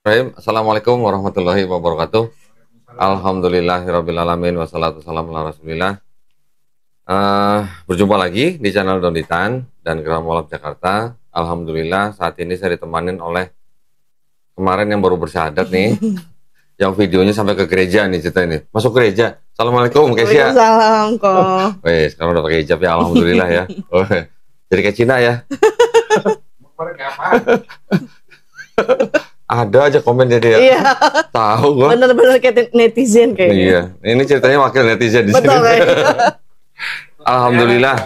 Bismillahirrahmanirrahim. Assalamualaikum warahmatullahi wabarakatuh. Alhamdulillahirrabbilalamin. Wassalatu wassalamu ala rasulillah. Berjumpa lagi di channel Donditan dan Geram Walaf Jakarta. Alhamdulillah saat ini saya ditemanin oleh kemarin yang baru bersyahadat nih. Yang videonya sampai ke gereja nih cerita ini. Masuk gereja. Assalamualaikum Kesia. Waalaikumsalam kok. Weh, sekarang udah pakai hijab ya, alhamdulillah ya. Oh, jadi kayak Cina ya. Ada aja komen dia. Iya. Tahu gua. Bener-bener kayak netizen kayaknya. Iya, ini ceritanya wakil netizen di Betul sini. kayaknya. Alhamdulillah.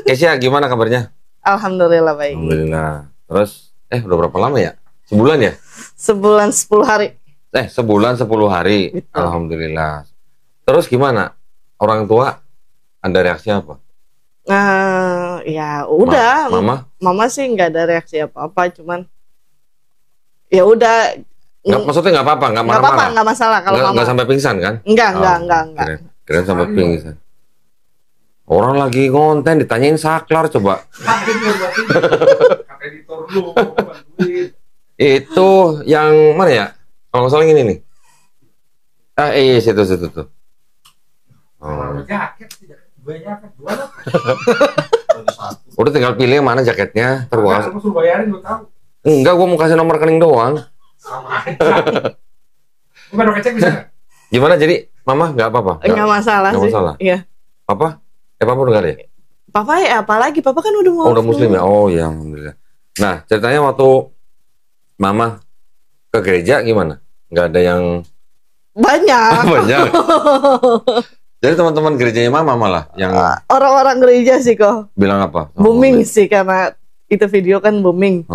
Kesia gimana kabarnya? Alhamdulillah baik. Alhamdulillah. Terus udah berapa lama ya? Sebulan ya? Sebulan 10 hari. Sebulan 10 hari. Betul. Alhamdulillah. Terus gimana? Orang tua ada reaksi apa? Nah, ya udah. Mama sih nggak ada reaksi apa-apa, cuman ya udah. Maksudnya nggak apa-apa, nggak Nggak apa-apa, marah-marah. nggak masalah kalau mama. Nggak sampai pingsan kan? Enggak. Keren sampai pingsan. Orang lagi konten ditanyain saklar coba. Itu yang mana ya? Kalau nggak salah yang ini nih. Situ tuh. Udah tinggal pilih yang mana jaketnya. Enggak, gua mau kasih nomor rekening doang. Gimana jadi mama nggak apa-apa? Nggak masalah nggak sih. Masalah. Iya. Papa udah nggak ada ya? Papa ya apalagi, Papa kan udah udah muslim ya? Oh ya, alhamdulillah. Nah, ceritanya waktu mama ke gereja gimana? Nggak ada yang banyak. banyak. Jadi teman-teman gerejanya mama malah yang orang-orang gereja sih kok bilang apa? booming sih, karena itu video kan booming.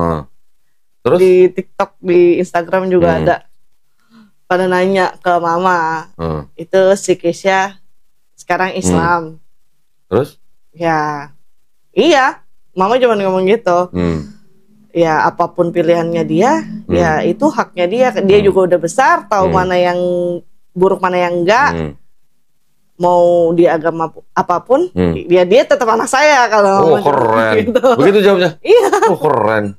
Terus di TikTok, di Instagram juga ada. Pada nanya ke mama, itu si Kesia sekarang Islam. Terus? Ya, iya, mama cuma ngomong gitu. Ya apapun pilihannya dia, ya itu haknya dia. Dia juga udah besar, tahu mana yang buruk mana yang enggak. Mau di agama apapun, dia tetap anak saya kalau. Oh keren. Gitu. Begitu jawabnya? Iya. Oh keren.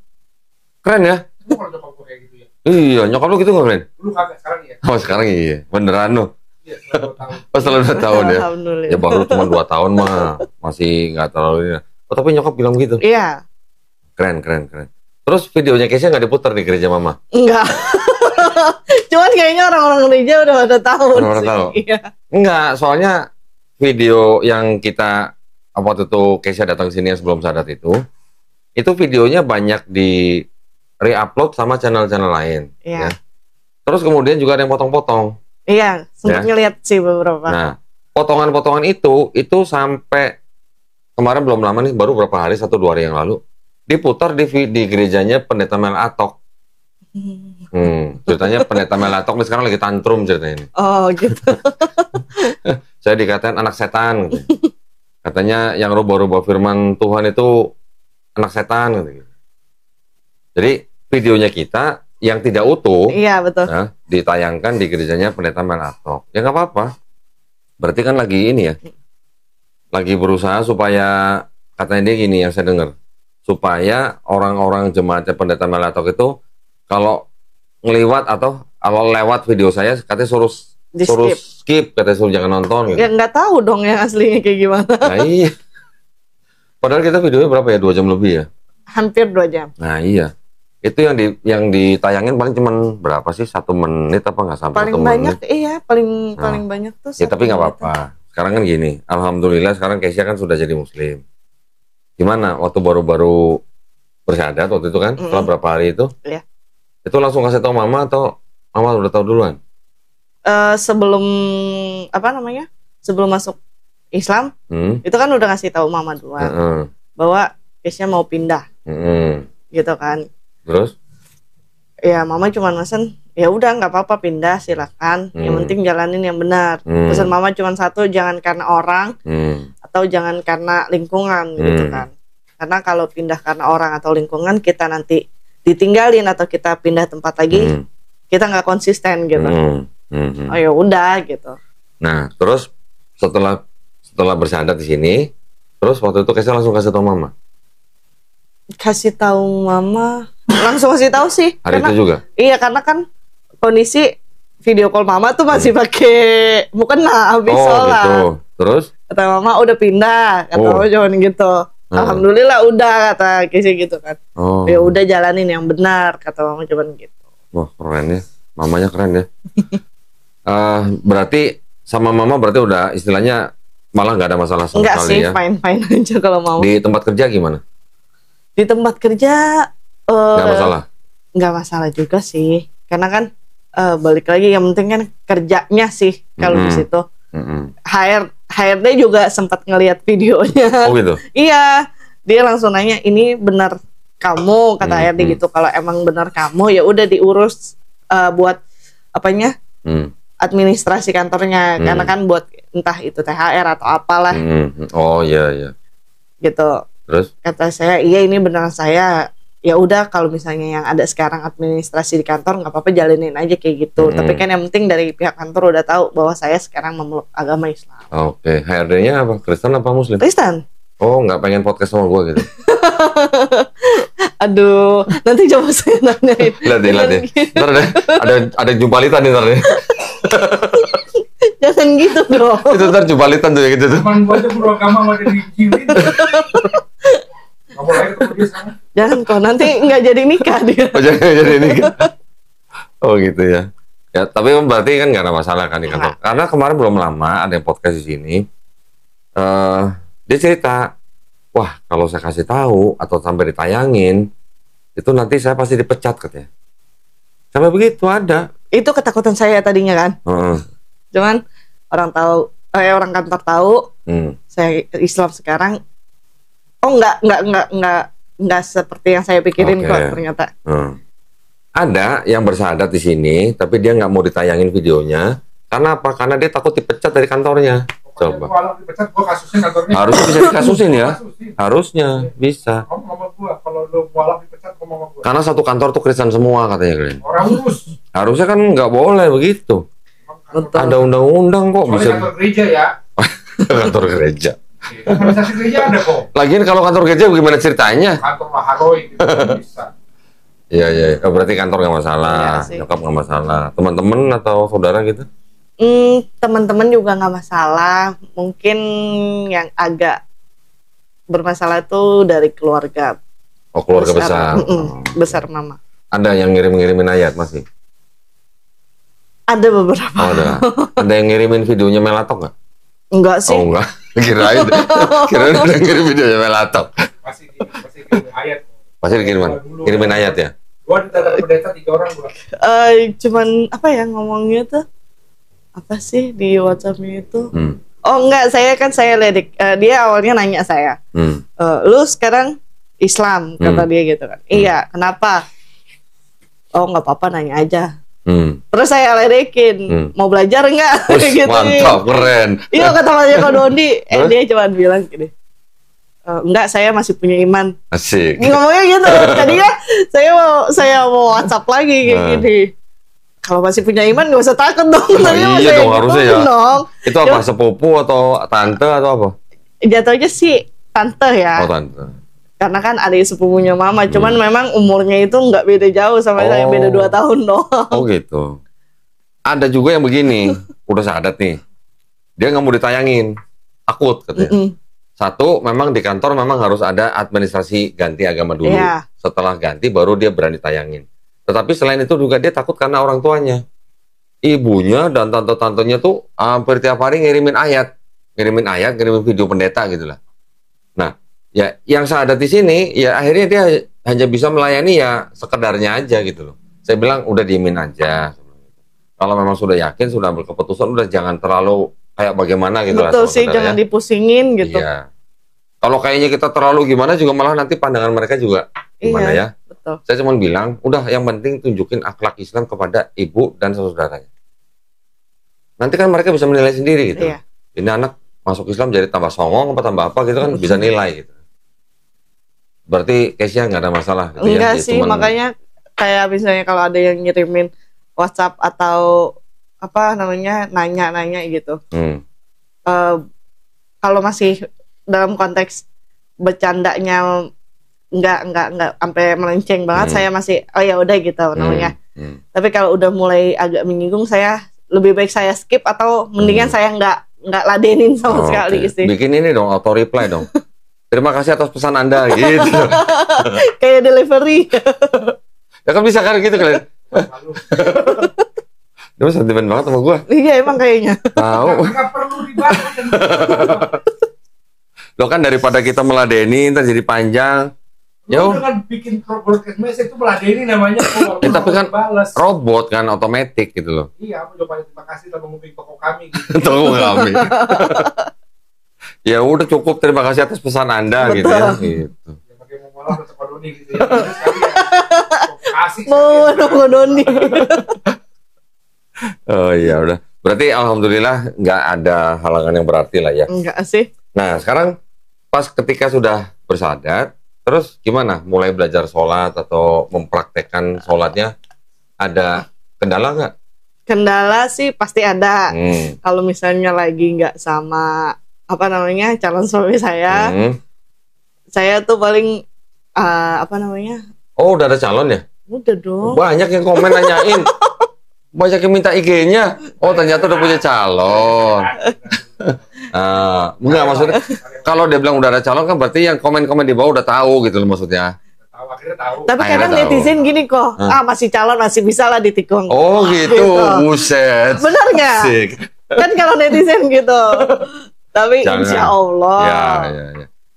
Keren ya? Iya, nyokap lu gitu nggak, Ren? Dulu kagak, sekarang iya. Oh sekarang iya, beneran lu? Iya, setelah 2 tahun. Oh setelah 2 tahun ya? Alhamdulillah. Ya baru cuma 2 tahun mah, masih nggak terlalu ini. Oh tapi nyokap bilang gitu? Iya. Keren. Terus videonya Kesia nggak diputar di gereja mama? Enggak. Cuman kayaknya orang-orang gereja udah pada tahu. Udah tahu? Iya. Enggak, soalnya video yang kita waktu itu Kesia datang sini yang sebelum sadat itu videonya banyak di re-upload sama channel-channel lain. Iya. Ya. Terus kemudian juga ada yang potong-potong. Iya, sempat ngeliat sih beberapa. Nah, potongan-potongan itu sampai kemarin belum lama nih, baru berapa hari, 1-2 hari yang lalu, diputar di gerejanya Pendeta Mel Atok. Ceritanya Pendeta Mel Atok nih sekarang lagi tantrum ceritanya ini. Oh gitu. Saya dikatain anak setan. Gitu. Katanya yang rubah-rubah firman Tuhan itu anak setan. Gitu. Jadi videonya kita yang tidak utuh, iya betul, ya, ditayangkan di gerejanya Pendeta Mel Atok. Ya nggak apa-apa. Berarti kan lagi ini ya, lagi berusaha supaya, katanya dia gini yang saya dengar, supaya orang-orang jemaatnya Pendeta Mel Atok itu kalau ngeliwat atau kalau lewat video saya katanya suruh skip, katanya suruh jangan nonton gitu. Ya nggak tahu dong yang aslinya kayak gimana. Nah iya. Padahal kita videonya berapa ya, 2 jam lebih ya? Hampir 2 jam. Nah iya. Itu yang ditayangin paling cuman berapa sih? 1 menit apa nggak sampai 1 menit? Paling banyak, iya paling banyak tuh. Ya tapi nggak apa-apa. Sekarang kan gini, alhamdulillah sekarang Kesia kan sudah jadi muslim. Gimana waktu baru-baru bersyahadat waktu itu kan? Setelah berapa hari itu? Iya. Itu langsung kasih tahu mama atau mama udah tahu duluan? Sebelum sebelum masuk Islam, itu kan udah ngasih tahu mama duluan bahwa Kesia mau pindah, gitu kan. Terus? Ya mama cuma mesen, ya udah nggak apa-apa pindah silakan, yang penting jalanin yang benar. Pesan mama cuma satu, jangan karena orang atau jangan karena lingkungan, gitu kan. Karena kalau pindah karena orang atau lingkungan, kita nanti ditinggalin atau kita pindah tempat lagi, kita nggak konsisten gitu. Oh ya udah gitu. Nah terus setelah bersyahadat di sini, terus waktu itu Kesia langsung kasih tahu mama? Kasih tahu mama, langsung kasih tahu sih. Hari karena, itu juga? Iya, karena kan kondisi video call mama tuh masih pakai mukena habis sholat. Gitu. Terus? Kata mama udah pindah, kata mama cuman gitu. Alhamdulillah udah, kata Kisi gitu kan. Ya udah jalanin yang benar, kata mama cuman gitu. Wah keren ya, mamanya keren ya. Berarti sama mama berarti udah istilahnya malah nggak ada masalah sama enggak sekali sih, ya? Enggak sih, fine aja kalau mama. Di tempat kerja gimana? Di tempat kerja nggak masalah? Nggak masalah juga sih, karena kan balik lagi yang penting kan kerjanya sih kalau di situ. HRD juga sempat ngelihat videonya. Oh gitu? Iya, dia langsung nanya, ini benar kamu, kata HRD gitu. Kalau emang benar kamu ya udah diurus buat apanya? Administrasi kantornya, karena kan buat entah itu THR atau apalah. Oh iya. Gitu. Terus? Kata saya, iya ini benar saya. Ya udah kalau misalnya yang ada sekarang administrasi di kantor nggak apa-apa, jalanin aja kayak gitu. Tapi kan yang penting dari pihak kantor udah tahu bahwa saya sekarang memeluk agama Islam. Oke, HRD-nya apa? Kristen apa Muslim? Kristen. Oh, nggak pengen podcast sama gue gitu? Aduh, nanti coba saya nanyain. Lihat deh. Ntar deh, ada jumpalitan nih ntar deh. Jangan gitu dong. Itu ntar jumpalitan tuh ya gitu tuh. Teman gue aja beragama sama jadi jilid. Jangan kok, nanti nggak jadi nikah dia. Oh, jangan jadi nikah. Oh gitu ya. Ya, tapi berarti kan nggak ada masalah kan di kantor. Karena kemarin belum lama ada yang podcast di sini. Dia cerita, wah kalau saya kasih tahu atau sampai ditayangin, itu nanti saya pasti dipecat katanya. Sampai begitu ada. Itu ketakutan saya tadinya kan. Cuman orang kantor tahu saya Islam sekarang. Oh enggak seperti yang saya pikirin kok ternyata. Ada yang bersyahadat di sini, tapi dia nggak mau ditayangin videonya. Karena apa? Karena dia takut dipecat dari kantornya. Coba. Kalau dipecat, gua kasusin kantornya. Harusnya bisa dikasusin ya. Harusnya bisa. Mama gua, kalau lu mualaf dipecat, mama gua. Karena satu kantor tuh Kristen semua katanya kalian. Orang urus. Harusnya kan nggak boleh begitu. Betul. Ada undang-undang kok bisa. Kantor gereja ya. Kantor gereja. Organisasi gereja ada kok. Lagian kalau kantor gereja bagaimana ceritanya? Kantor Maharoi gitu bisa. Iya. Berarti kantor nggak masalah, nyokap nggak masalah. Teman-teman atau saudara gitu? Teman-teman juga nggak masalah. Mungkin yang agak bermasalah itu dari keluarga. Oh, keluarga besar. Besar mama. Ada yang ngirim-ngirimin ayat masih? Ada beberapa. Oh, ada yang ngirimin videonya Melatok nggak? Enggak sih. Oh enggak. Kirain ada ngirim videonya Melatok. Pasti kirim ayat. Pasti kirimin ayat ya? Gua ada pendeta 3 orang gua. Cuman apa ya ngomongnya tuh? Apa sih di WhatsApp-nya itu? Oh enggak, saya ledik. Dia awalnya nanya saya. Lu sekarang Islam, kata dia gitu kan. Iya, kenapa? Oh nggak apa-apa, nanya aja. Terus saya ledekin, mau belajar nggak? Gitu. Mantap, keren. Iya kata Mas Joko Dondi. Dia cuma bilang gini, enggak, saya masih punya iman. Asik. Ngomongnya gitu. Tadinya saya mau WhatsApp lagi kayak gini. Kalau masih punya iman nggak usah takut dong. Iya dong, harusnya ya. Dong. Itu apa, sepupu atau tante atau apa? Jatuhnya sih tante ya. Oh, tante. Karena kan adik sepupunya mama, cuman memang umurnya itu nggak beda jauh sama saya, beda 2 tahun doang. Oh gitu. Ada juga yang begini, udah syahadat nih, dia nggak mau ditayangin, takut katanya. Satu, memang di kantor memang harus ada administrasi ganti agama dulu. Setelah ganti baru dia berani tayangin. Tetapi selain itu juga dia takut karena orang tuanya, ibunya dan tante-tantenya tuh hampir tiap hari ngirimin ngirimin video pendeta gitulah. Nah, ya yang syahadat di sini ya akhirnya dia hanya bisa melayani ya sekedarnya aja gitu loh. Saya bilang udah diemin aja. Kalau memang sudah yakin, sudah ambil keputusan, udah jangan terlalu kayak bagaimana gitu. Betul sih, jangan dipusingin gitu. Iya. Kalau kayaknya kita terlalu gimana juga malah nanti pandangan mereka juga gimana ya. Betul. Saya cuma bilang, udah yang penting tunjukin akhlak Islam kepada ibu dan saudaranya. Nanti kan mereka bisa menilai sendiri gitu. Iya. Ini anak masuk Islam jadi tambah songong apa tambah apa gitu kan bisa nilai gitu. Berarti case-nya nggak ada masalah gitu. Enggak sih, makanya kayak misalnya kalau ada yang ngirimin WhatsApp atau apa namanya nanya-nanya gitu. Kalau masih dalam konteks bercandanya nggak sampai melenceng banget, saya masih oh ya udah gitu namanya. Tapi kalau udah mulai agak menyinggung, saya lebih baik saya skip atau mendingan saya nggak ladenin sama sekali sih. Bikin ini dong, auto reply dong. Terima kasih atas pesan Anda gitu. Kayak delivery. Ya kan bisa kan gitu kalian. Dia sentimen banget sama gue. Iya emang kayaknya. Tahu. Nggak perlu dibahas. Lo kan daripada kita meladeni ntar jadi panjang. Lu kan bikin broadcast message itu meladeni namanya. Tapi kan robot kan otomatis gitu loh. Iya, aku udah terima kasih telah menghubungi toko kami. Gitu. Toko kami. Ya udah cukup, terima kasih atas pesan Anda. Betul. Gitu ya. Gitu. Ya pakai mau malah udah toko Doni gitu ya. Kasih. Mau Doni. Oh iya udah. Berarti alhamdulillah nggak ada halangan yang berarti lah ya. Enggak sih. Nah sekarang pas ketika sudah bersahadat, terus gimana? Mulai belajar sholat atau mempraktekkan sholatnya, ada kendala nggak? Kendala sih pasti ada. Kalau misalnya lagi nggak sama calon suami saya, saya tuh paling Oh udah ada calon ya? Udah dong. Banyak yang komen nanyain. Banyak yang minta IG-nya. Oh ternyata udah punya calon. Enggak maksudnya. Kalau dia bilang udah ada calon kan berarti yang komen-komen di bawah udah tahu gitu loh maksudnya. Akhirnya tahu. Tapi kadang netizen gini kok. Masih calon masih bisa lah ditikung. Oh gitu. Buset. Bener nggak? Kan kalau netizen gitu. Tapi jangan. Insya Allah. Ya.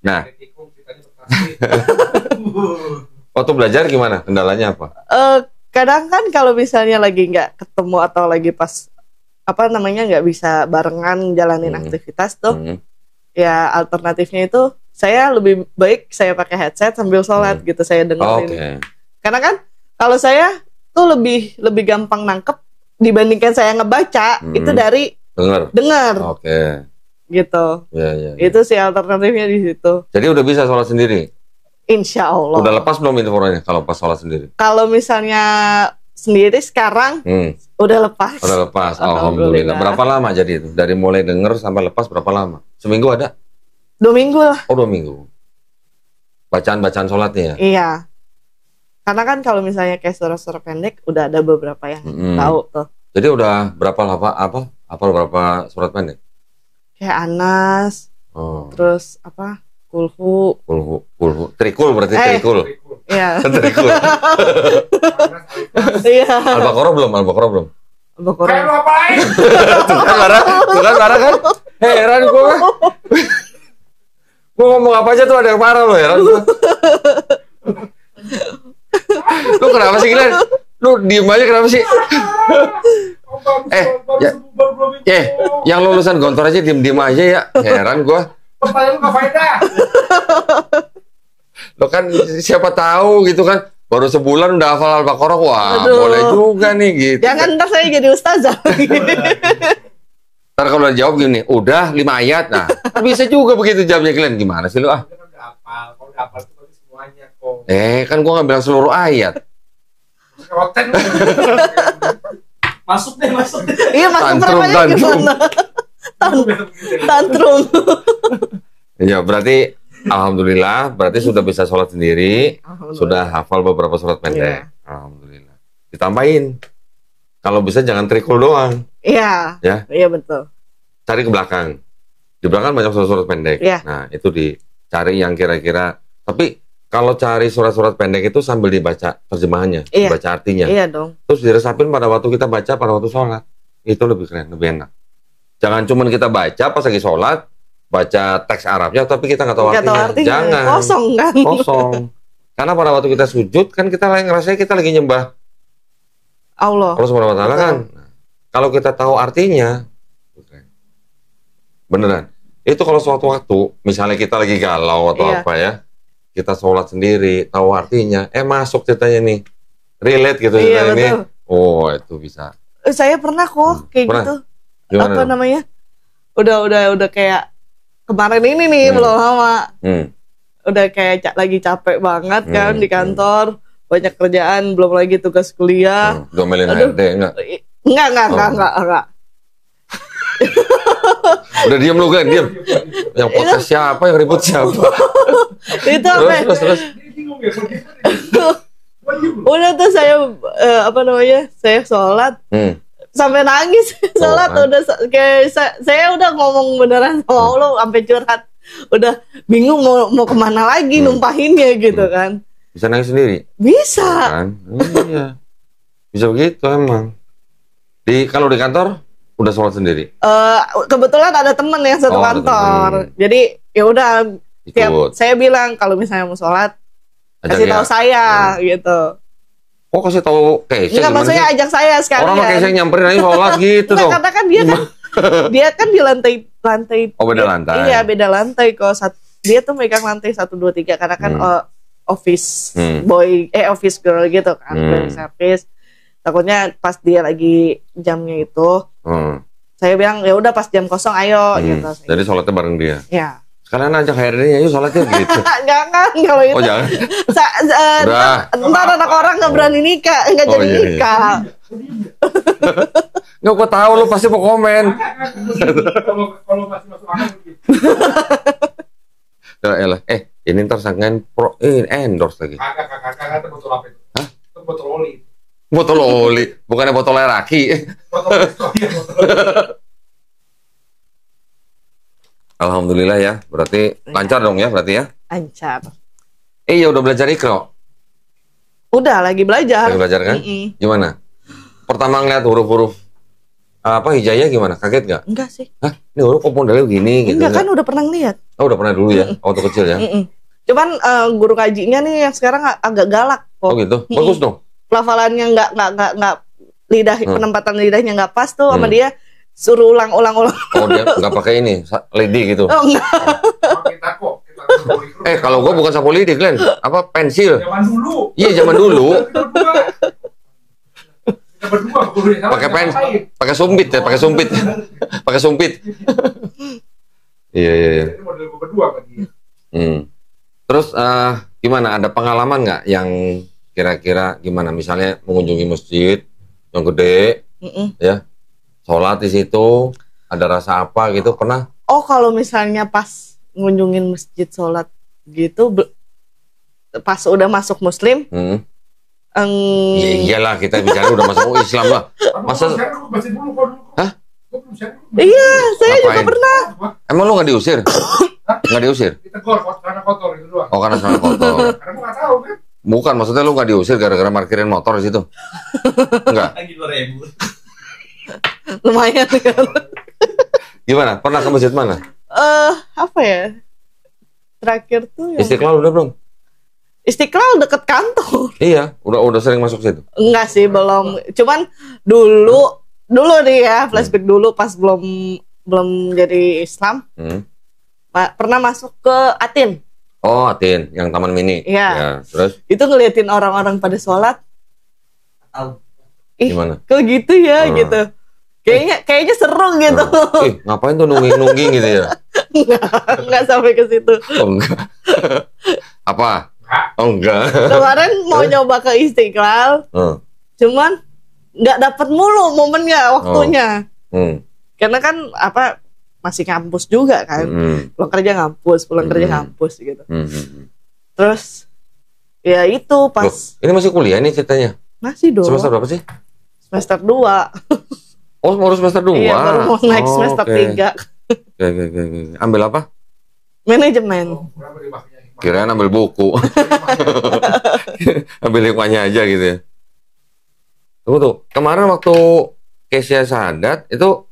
Nah. Waktu belajar gimana? Kendalanya apa? Kadang kan kalau misalnya lagi nggak ketemu atau lagi pas nggak bisa barengan jalanin aktivitas tuh, ya alternatifnya itu saya lebih baik saya pakai headset sambil sholat gitu, saya dengerin. Karena kan kalau saya tuh lebih gampang nangkep dibandingkan saya ngebaca itu dari dengar. Gitu. Ya. Itu sih alternatifnya di situ. Jadi udah bisa sholat sendiri? Insya Allah. Udah lepas belum infonya kalau pas sholat sendiri? Kalau misalnya sendiri sekarang udah lepas. Udah lepas, alhamdulillah. Berapa lama jadi itu? Dari mulai denger sampai lepas berapa lama? Seminggu ada? 2 minggu lah. Oh 2 minggu. Bacaan sholatnya ya? Iya. Karena kan kalau misalnya kayak surah-surah pendek udah ada beberapa yang tahu tuh. Jadi udah berapa berapa surat pendek? Kayak Anas. Terus Kulhu. Trikul berarti trikul. Iya. Trikul. Iya. Al-Baqarah belum? Al-Baqarah. Kayak lu apain? Tuh kan marah kan? Heran gua. Gua ngomong apa aja tuh ada yang marah lo, heran gua. Lu kenapa sih Glenn? Lu diem aja kenapa sih? Yang lulusan Gontor aja diem aja ya. Heran gua. Pertanyaan lu gak faedah. Lo kan siapa tahu gitu kan, baru sebulan udah hafal Al-Baqarah. Wah, boleh juga nih gitu. Jangan ntar saya jadi ustazah. Ntar kalau udah jawab gini, udah 5 ayat. Nah, bisa juga begitu jawabnya kalian. Gimana sih lu Udah hafal. Kalau udah hafal itu semuanya kok. Kan gua nggak bilang seluruh ayat. Masuk deh. Iya, masuk berapa gimana? Tantrum. Ya berarti alhamdulillah, berarti sudah bisa sholat sendiri, sudah hafal beberapa surat pendek. Alhamdulillah. Ditambahin, kalau bisa jangan trikul doang. Iya. Ya. Iya betul. Cari ke belakang. Di belakang banyak surat-surat pendek. Nah itu dicari yang kira-kira. Tapi kalau cari surat-surat pendek itu sambil dibaca terjemahannya, dibaca artinya. Iya dong. Terus diresapin pada waktu kita baca, pada waktu sholat. Itu lebih keren, lebih enak. Jangan cuma kita baca pas lagi sholat, baca teks Arabnya, tapi kita nggak tahu artinya. Jangan. Kosong kan? Kosong. Karena pada waktu kita sujud, kan kita ngerasa kita lagi nyembah Allah Subhanahu Wa Taala kan. Nah, kalau kita tahu artinya, beneran. Itu kalau suatu waktu, misalnya kita lagi galau atau apa ya, kita sholat sendiri, tahu artinya, masuk ceritanya nih, relate gitu ceritanya ini. Oh itu bisa. Saya pernah kok kayak gitu. Gimana apa namanya? Udah kayak kemarin ini nih belum lama. Udah kayak lagi capek banget kan di kantor, banyak kerjaan, belum lagi tugas kuliah. Domelin HRD enggak? Enggak. Udah diam lu kan, diam. Yang podcast siapa, yang ribut siapa? Itu apa? Terus. Udah tuh saya saya sholat sampai nangis sholat kan? udah kayak saya udah ngomong beneran sama Allah sampai curhat, udah bingung mau kemana lagi numpahinnya gitu kan. Bisa nangis sendiri? Bisa. Kan? Iya. Bisa begitu emang. Kalau di kantor udah sholat sendiri? Kebetulan ada temen yang satu kantor. Jadi ya udah saya bilang kalau misalnya mau sholat kasih tahu saya gitu. Oh, kasih tahu Keisha? Enggak, maksudnya ajak saya sekalian. Orang Keisha nyamperin aja sholat gitu dong. Karena kan dia kan di lantai. Oh, beda lantai. Iya, beda lantai kok. Dia tuh megang lantai 1, 2, 3 karena kan office boy, office girl gitu kan, service. Takutnya pas dia lagi jamnya itu, saya bilang ya udah pas jam kosong ayo gitu. Jadi sholatnya bareng dia. Ya. Sekalian ajak HRD-nya yuk sholatnya gitu. Jangan kalau itu. Oh jangan. Ntar anak orang nggak berani nikah, nggak jadi nikah. Nggak, gue tahu lu pasti mau komen. Kalau masih masuk akal gitu. Ini ntar sangkain endorse lagi. Kagak itu botol apa itu? Hah? Itu botol oli. Botol oli, bukannya botol air aki. Botol oli. Alhamdulillah ya, berarti lancar dong ya, berarti ya? Lancar. Ya udah belajar Iqra? Udah, lagi belajar. Lagi belajar kan? Gimana? Pertama ngeliat huruf-huruf hijaiyah gimana? Kaget gak? Enggak sih. Hah? Ini huruf kok modelnya begini gitu? Enggak kan udah pernah ngeliat. Oh udah pernah dulu ya, waktu kecil ya? Cuman guru kajinya nih yang sekarang agak galak kok. Oh gitu? Bagus dong? Pelafalannya nggak penempatan lidahnya nggak pas tuh sama dia. Suruh ulang. Oh dia nggak pakai ini lidi gitu? Oh enggak. Kalau gua bukan sapu lidi, Glenn. Apa pensil? Zaman dulu. Iya zaman dulu. Berdua. Pakai sumpit ya, pakai sumpit. Iya. Model gua berdua kan dia. Terus gimana? Ada pengalaman nggak yang kira-kira gimana? Misalnya mengunjungi masjid yang gede, ya? Sholat di situ, ada rasa apa gitu, pernah? Oh, kalau misalnya pas ngunjungin masjid sholat gitu, pas udah masuk muslim, iyalah kita bicara udah masuk Islam lah. Masa? Hah? Iya, saya juga pernah. Emang lu nggak diusir? Nggak diusir? Ditegur karena kotor itu doang. Oh, karena sana kotor. Karena gua nggak tahu kan. Bukan, maksudnya lu nggak diusir gara-gara parkirin motor di situ? Enggak. Lagi 2.000. Lumayan kan. Gimana? Pernah ke masjid mana? Apa ya? Terakhir tuh yang... Istiqlal udah belum? Istiqlal deket kantor. Iya, udah sering masuk situ. Enggak sih, belum. Cuman dulu nih ya, flashback dulu pas belum jadi Islam. Pernah masuk ke Atin. Oh, Atin, yang Taman Mini. Iya. Ya, terus? Itu ngeliatin orang-orang pada sholat. Gimana? Kok gitu ya gitu. Kayaknya seru gitu. Ngapain tuh nungging gitu ya? Enggak sampai ke situ. Oh, enggak. Apa? Oh, enggak. Kemarin mau nyoba ke Istiqlal. Cuman nggak dapat mulu momennya, waktunya. Karena kan masih kampus juga kan. Pulang kerja kampus gitu. Terus ya itu pas. Loh, ini masih kuliah nih ceritanya? Masih dong. Semester berapa sih? Semester 2. Oh, baru semester 2? Iya, baru mau naik semester 3. Oke. Ambil apa? Manajemen. Kirain ambil buku. Ambil hikmahnya aja gitu ya. Tunggu tuh, kemarin waktu Keisha Sadat itu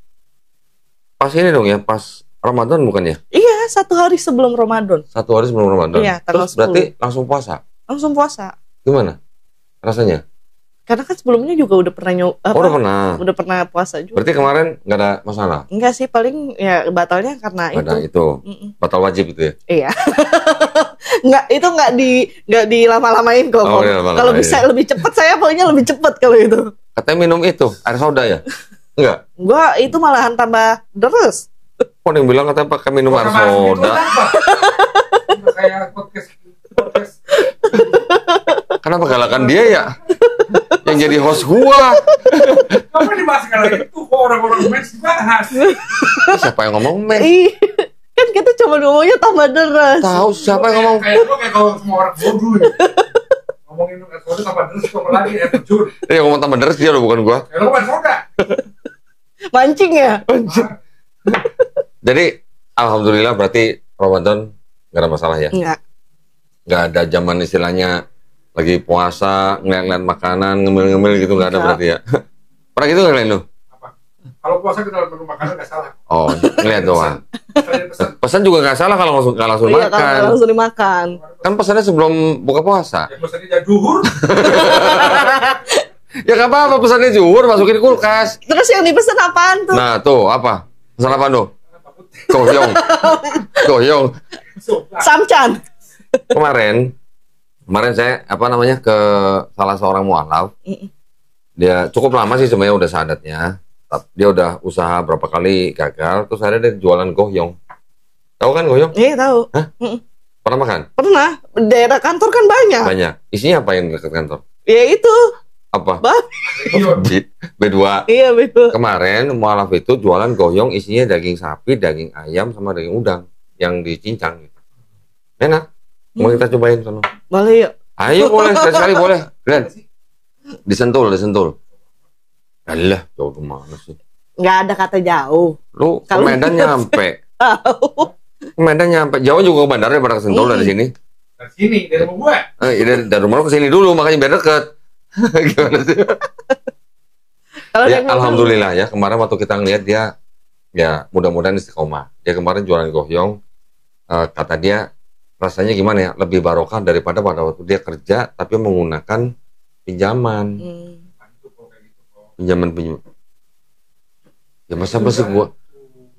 pas ini dong ya, pas Ramadan bukan ya? Iya, 1 hari sebelum Ramadan. 1 hari sebelum Ramadan? Iya, tanggal 10. Terus berarti langsung puasa? Langsung puasa. Gimana rasanya? Karena kan sebelumnya juga udah pernah udah pernah puasa juga. Berarti kemarin nggak ada masalah? Enggak sih, paling ya batalnya karena itu. Batal wajib itu ya? Iya. Nggak dilama-lamain kok. Kalau bisa lebih cepat, saya pokoknya lebih cepat kalau itu. Katanya minum itu air soda ya? Enggak? Gua itu malahan tambah deres. Kok yang bilang katanya pakai minum air soda? Kayak podcast. Kenapa galakan dia ya? Yang jadi host gua. Kamu dibahas kalau itu kok orang-orang mens dibahas. Siapa yang ngomong mens? Kan kita cuma ngomongnya tambah deres. Tahu siapa yang ngomong? Kayak kalau semua orang bodoh ya. ngomongin air soda tambah deres kok lagi air terjun. Ngomong tambah deres dia loh, bukan gua. Kalau air soda. Mancing ya? Jadi alhamdulillah berarti Ramadan nggak ada masalah ya? Enggak. Nggak ada zaman istilahnya lagi puasa ngeliat-ngeliat makanan ngemil-ngemil gitu, nggak ada berarti ya? Pernah gitu nggak lu? Apa? Kalau puasa kita menu makanan nggak salah. Oh, ngeliat doang. Saya pesan. Pesan juga nggak salah kalau nggak langsung Iya, makan. kalau langsung dimakan. Kan pesannya sebelum buka puasa. Ya pesannya jam duhur. Ya nggak apa-apa, pesannya zuhur masukin kulkas. Terus yang dipesan apaan tuh? Nah tuh apa? Pesan apa tuh? Goyong. Goyong. Samcan. Kemarin saya ke salah seorang mualaf. Dia cukup lama sih sebenarnya udah sadatnya. Dia udah usaha berapa kali gagal, terus akhirnya dia jualan goyong. Tahu kan goyong? Iya tahu. Hah? Pernah makan? Pernah. Daerah kantor kan banyak. Banyak. Isinya apa yang dekat kantor? Ya itu. Apa? Iya. B2. Iya betul. Kemarin mualaf itu jualan goyong isinya daging sapi, daging ayam, sama daging udang yang dicincang. Enak. Mau kita cobain sono. Boleh yuk. Ayo boleh, sekali boleh. Lihat. Disentul. Alah, jauh kemana sih? Nggak ada kata jauh. Lu ke Kalau- Medan nyampe. Tahu. Ke Medan nyampe. Jauh juga ke bandara daripada ke Sentul dari sini. Dari sini, dari rumah gua. Dari rumah lu ke sini dulu, makanya biar deket. Gimana sih? Kalau Ya, dia ngomong, alhamdulillah ya. Kemarin waktu kita ngeliat dia, ya mudah-mudahan istiqomah. Dia kemarin jualan goyong. Kata dia, rasanya gimana ya? Lebih barokah daripada pada waktu dia kerja, tapi menggunakan pinjaman. Bantu kok kayak gitu kok. Pinjaman. Ya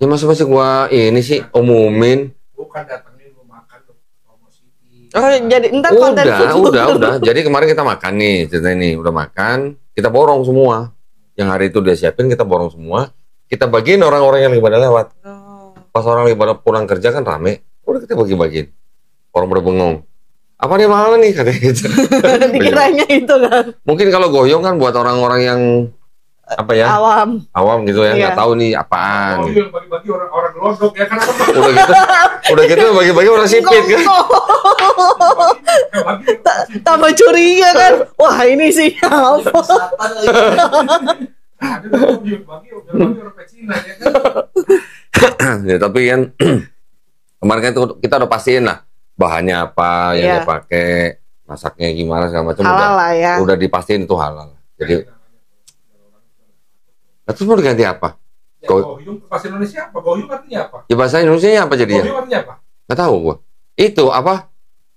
masa gua ini sih umumin. Bukan datangin lu makan lu promosi. oh jadi ntar konten Udah. Jadi kemarin kita makan nih, cerita ini udah makan, kita borong semua. Yang hari itu dia siapin kita borong semua. Kita bagiin orang-orang yang lagi pada lewat. Oh. Pas orang lagi pada pulang kerja kan rame, udah kita bagi-bagiin. Orang pada bengong. Apa nih mahal nih katanya gitu. Dikiranya itu kan Mungkin kalau goyong kan buat orang-orang yang apa ya? awam. Gitu ya, nggak Iya. tahu nih apaan. Oh, yang bagi-bagi orang gelondok ya kan apa? Udah gitu bagi-bagi orang sipit kan. Tambah curiga kan. Wah ini sih apa? Ada bagi orang Cina ya kan. Ya, tapi kan kemarin kan kita udah pastiin lah bahannya apa yang Iya. dia pakai, masaknya gimana segala macam Halal lah ya. udah dipastiin itu halal. Jadi terus mau diganti apa? Ya, goyong bahasa Indonesia apa? Goyong artinya apa? Ya bahasa Indonesia apa jadinya? Goyong artinya apa? Nggak tahu gua. Itu apa?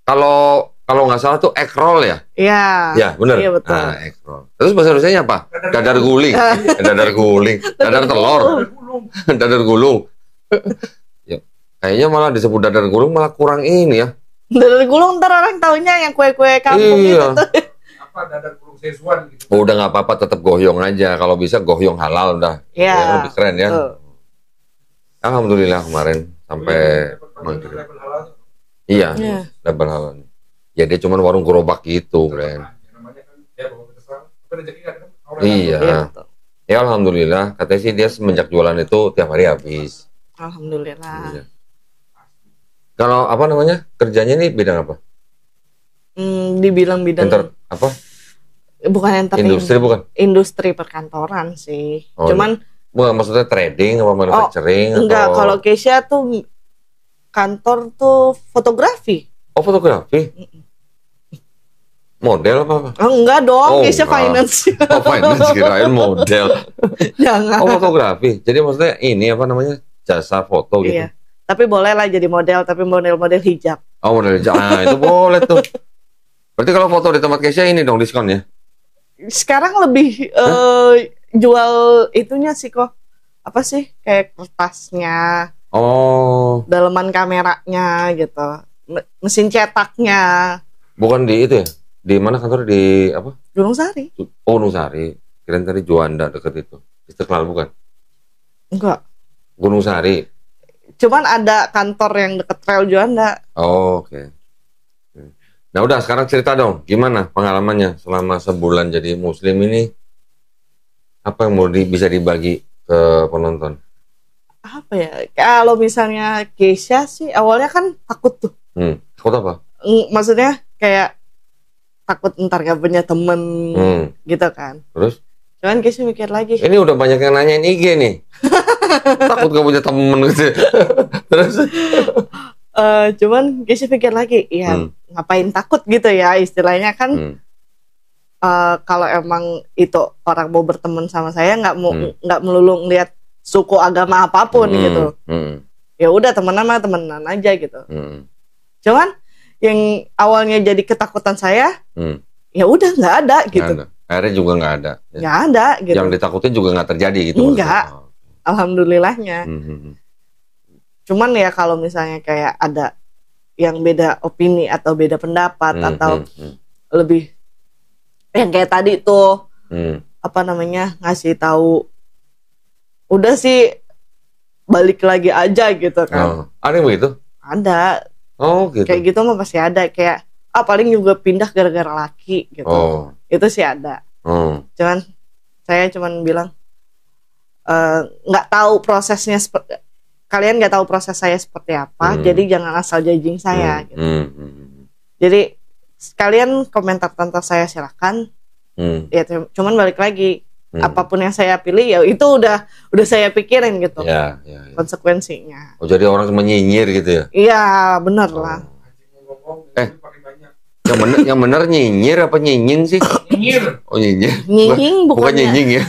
Kalau nggak salah tuh egg roll ya? Iya. Ya benar. Iya betul. Nah, egg roll. Terus bahasa Indonesia apa? Dadar guling. Dadar guling. Dadar telur. Ada gulung. Dadar gulung. Ya, kayaknya malah disebut dadar gulung malah kurang ini ya. Dari gulung ntar orang taunya yang kue-kue kampung Iya. gitu tuh. Apa dadar gulung Szechuan gitu. Udah nggak apa-apa, tetap goyong aja. Kalau bisa goyong halal udah. Iya. Ya, lebih keren ya. Tuh. Alhamdulillah kemarin sampai maghrib. Label halalnya. Iya, Iya. double halal. Ya dia cuma warung gerobak gitu, Bren. Namanya kan ya bawa ke terserah. Tapi rezeki kan orang Iya. Iya betul. Ya alhamdulillah, katanya sih dia semenjak jualan itu tiap hari habis. Alhamdulillah. Iya. Kalau apa namanya kerjanya nih bidang apa? Dibilang bidang Apa? bukan entertainment. Industri bukan? Industri perkantoran sih. Oh, Cuman Bukan maksudnya trading apa manufacturing? enggak, atau... kalau Keisha tuh kantor tuh fotografi. Oh fotografi? Model apa? Oh, enggak dong, Oh, Keisha enggak. finance. Oh finance kirain model. Jangan. Oh fotografi. Jadi maksudnya ini apa namanya jasa foto gitu? Iya. Tapi boleh lah jadi model, tapi model-model hijab. Oh model itu boleh tuh. Berarti kalau foto di tempat Keisha ini dong diskon ya? Sekarang lebih jual itunya sih kok. Apa sih? Kayak kertasnya, Oh daleman kameranya gitu. Mesin cetaknya. bukan di itu ya? Di mana kantor di apa? Gunung Sari. Oh Nusari. Kirain tadi Juanda deket itu. Istiqlal bukan? Enggak. Gunung Sari. Cuman ada kantor yang deket Trail Juanda. Oh, oke. Nah udah sekarang cerita dong, gimana pengalamannya selama sebulan jadi muslim ini? Apa yang mau bisa dibagi ke penonton? Apa ya? Kalau misalnya Keisha sih awalnya kan takut tuh. Takut apa? Maksudnya kayak takut ntar gak punya temen gitu kan. Terus? Cuman Casey mikir lagi. Ini udah banyak yang nanyain IG nih. Takut gak punya temen gitu. Terus? Cuman Casey pikir lagi, ya ngapain takut gitu ya istilahnya kan. Kalau emang itu orang mau berteman sama saya nggak melulu ngeliat suku agama apapun gitu. Ya udah temenan aja gitu. Cuman yang awalnya jadi ketakutan saya, ya udah nggak ada gitu. Gak ada. Akhirnya juga nggak ada. Nggak ada gitu. Yang ditakutin juga nggak terjadi gitu. Enggak. Alhamdulillahnya. Cuman ya kalau misalnya kayak ada yang beda opini atau beda pendapat atau lebih yang kayak tadi tuh ngasih tahu, udah sih balik lagi aja gitu kan. Ada yang begitu? Ada. Oh gitu. Kayak gitu mah pasti ada, kayak paling juga pindah gara-gara laki gitu. Itu sih ada. Cuman saya bilang nggak tahu prosesnya kalian nggak tahu proses saya seperti apa, jadi jangan asal judging saya gitu. Jadi kalian komentar tentang saya silakan. Ya cuman balik lagi, apapun yang saya pilih ya itu udah saya pikirin gitu. Ya. Konsekuensinya. Oh jadi orang cuma nyinyir gitu ya? Iya bener lah. Yang bener nyinyir apa nyinying sih? Nyinyir. Oh nyinyir. Nyinying bukan nyinying ya?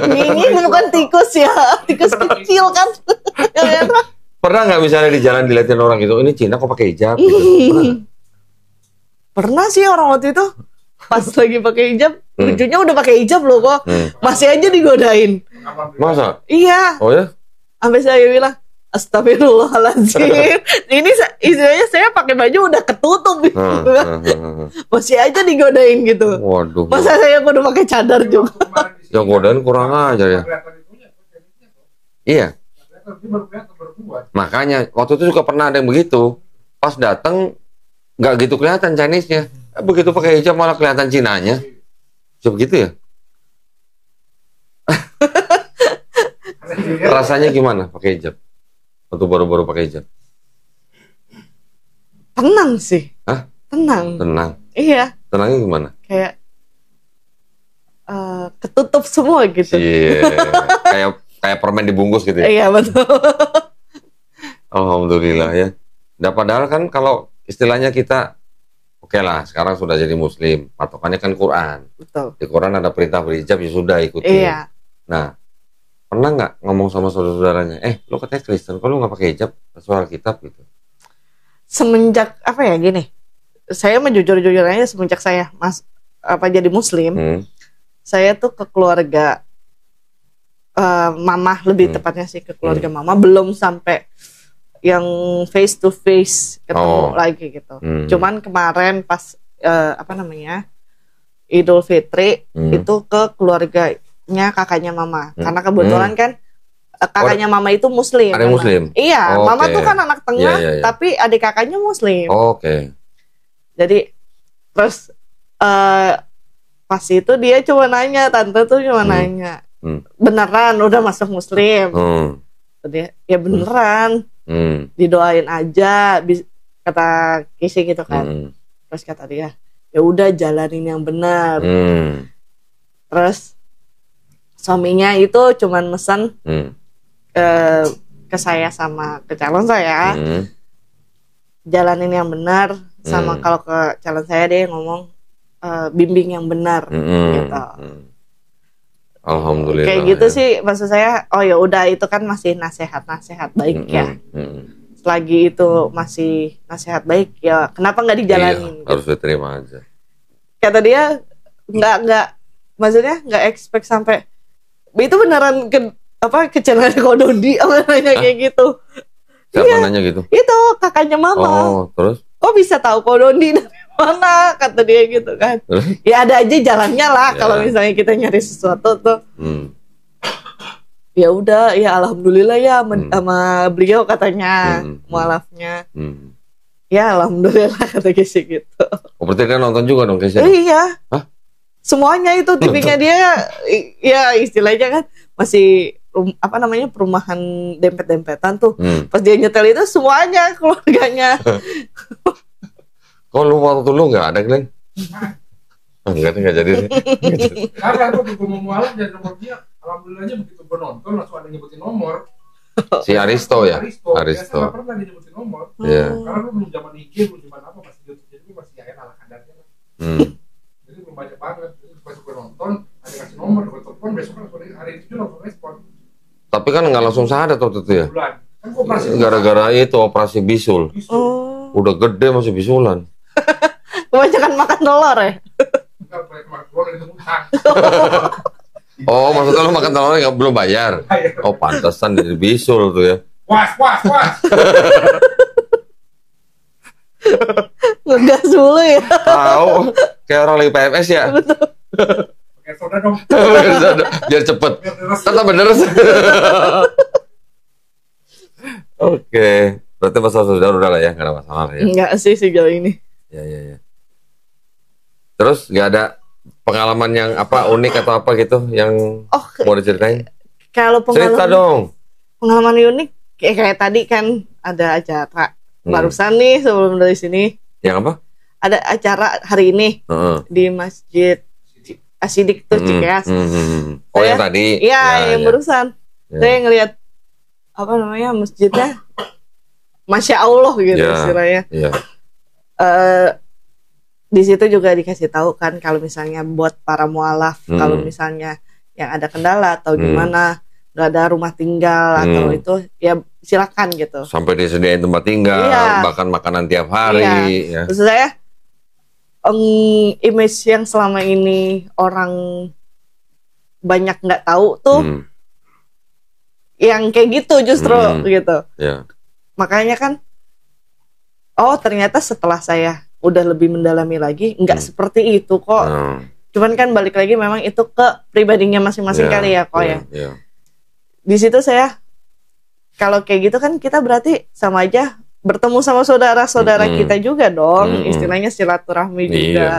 Nyinying bukan tikus ya, tikus kecil kan. Pernah nggak misalnya di jalan dilihatin orang gitu, ini Cina kok pakai hijab? Gitu. Pernah sih orang waktu itu pas lagi pakai hijab, lucunya udah pakai hijab loh kok, masih aja digodain. Masa? Iya. Oh ya? Sampai saya bilang, astagfirullahaladzim. Ini istilahnya saya pakai baju udah ketutup gitu. Masih aja digodain gitu. Waduh. Masa saya udah pakai cadar juga. Ya godain kurang aja ya. Iya. Makanya waktu itu juga pernah ada yang begitu. Pas datang nggak gitu kelihatan Chinese-nya. Begitu pakai hijab malah kelihatan Cinanya. Bisa begitu ya? Rasanya gimana pakai hijab? Waktu baru-baru pakai hijab? Tenang sih. Hah? Tenang. Iya. Tenangnya gimana? Kayak ketutup semua gitu. Iya. kayak permen dibungkus gitu ya? Iya betul. Alhamdulillah ya. Nah, padahal kan kalau istilahnya kita oke lah, sekarang sudah jadi muslim, patokannya kan Quran. Betul. Di Quran ada perintah berhijab, ya sudah ikuti. Iya. Nah, pernah nggak ngomong sama saudara-saudaranya, lo katanya Kristen, kok lo nggak pakai hijab sesuai Alkitab gitu? Semenjak gini, saya jujur-jujur aja semenjak saya jadi muslim, saya tuh ke keluarga mama, lebih tepatnya sih ke keluarga mama, belum sampai yang face to face ketemu lagi gitu. Cuman kemarin pas Idul Fitri itu ke keluarganya kakaknya mama, karena kebetulan kan kakaknya mama itu muslim. Ada muslim? Iya, mama tuh kan anak tengah, tapi adik kakaknya muslim. Jadi terus pas itu dia cuma nanya, tante tuh cuma nanya, beneran udah masuk muslim? Dia ya beneran. Didoain aja, kata Kisi gitu kan. Terus kata dia, ya udah jalanin yang benar. Terus suaminya itu cuman mesen ke saya sama ke calon saya, jalanin yang benar, sama kalau ke calon saya dia ngomong bimbing yang benar gitu. Alhamdulillah. Kayak gitu sih maksud saya. Oh ya udah, itu kan masih nasihat baik ya. Selagi itu masih nasihat baik ya, kenapa nggak dijalanin? Iya, harus diterima aja. Kata dia nggak maksudnya nggak expect sampai itu beneran ke channel Kodondi nanya kayak gitu. Siapa nanya gitu? Itu kakaknya mama. Terus? Kok bisa tahu Kodondi dari mana? Kata dia gitu kan. Ya ada aja jalannya lah kalau misalnya kita nyari sesuatu tuh. Ya udah, ya alhamdulillah ya sama beliau katanya mualafnya. Ya alhamdulillah kata Kesi gitu. Oh, berarti kan nonton juga dong Kesi? Iya. Hah? Semuanya itu TV-nya dia ya istilahnya kan masih perumahan dempet-dempetan tuh. Pas dia nyetel itu semuanya keluarganya. Kok lu waktu lu nggak ada, Glenn? Enggak jadi. Karena aku gue mau mualaf dari nomor dia, alhamdulillahnya begitu gue nonton langsung ada nyebutin nomor. Si Aristo ya? Aristo. Aristo. Biasa nggak pernah dia nyebutin nomor. Iya. Karena gue belum zaman IG, belum zaman apa, masih YouTube, jadi gue masih ya ala kadarnya lah. Jadi belum banyak banget. Jadi pas gue nonton, ada kasih nomor, gue telepon, besok kan hari itu langsung respon. Tapi kan nggak langsung sadar waktu itu ya? Bulan. Kan gue operasi. Gara-gara itu operasi bisul. Oh. Udah gede masih bisulan. Kebanyakan makan telur ya? Enggak, banyak kemarin gue dari utang. Oh, maksudnya lu makan telurnya nggak belum bayar? Oh, pantesan jadi bisul tuh ya. Was. Ngegas dulu ya. Tahu, kayak orang lagi PMS ya. Pakai soda dong. Biar cepet. Biar deres. Tetap bener. Oke, berarti masalah saudara udah lah ya, nggak ada masalah lah ya. Enggak sih sejauh ini. Ya. Terus nggak ada pengalaman yang apa unik atau apa gitu yang mau diceritain? Kalau Cerita dong. pengalaman unik kayak tadi kan ada acara barusan nih sebelum dari sini. Yang apa? Ada acara hari ini di Masjid Asidik tuh Cikeas. Oh yang tadi? Iya, yang barusan. Ya. Saya ngelihat apa namanya masjidnya, Masya Allah gitu istilahnya. Iya. Di situ juga dikasih tahu kan kalau misalnya buat para mualaf, kalau misalnya yang ada kendala atau gimana, nggak ada rumah tinggal atau itu, ya silakan gitu. Sampai disediain tempat tinggal, bahkan makanan tiap hari. Ya. Terus saya image yang selama ini orang banyak nggak tahu tuh, yang kayak gitu justru gitu. Yeah. Makanya kan, oh ternyata setelah saya udah lebih mendalami lagi, nggak seperti itu kok. Cuman kan balik lagi memang itu ke pribadinya masing-masing kali ya kok ya. Di situ saya, kalau kayak gitu kan kita berarti sama aja bertemu sama saudara-saudara kita juga dong, istilahnya silaturahmi juga.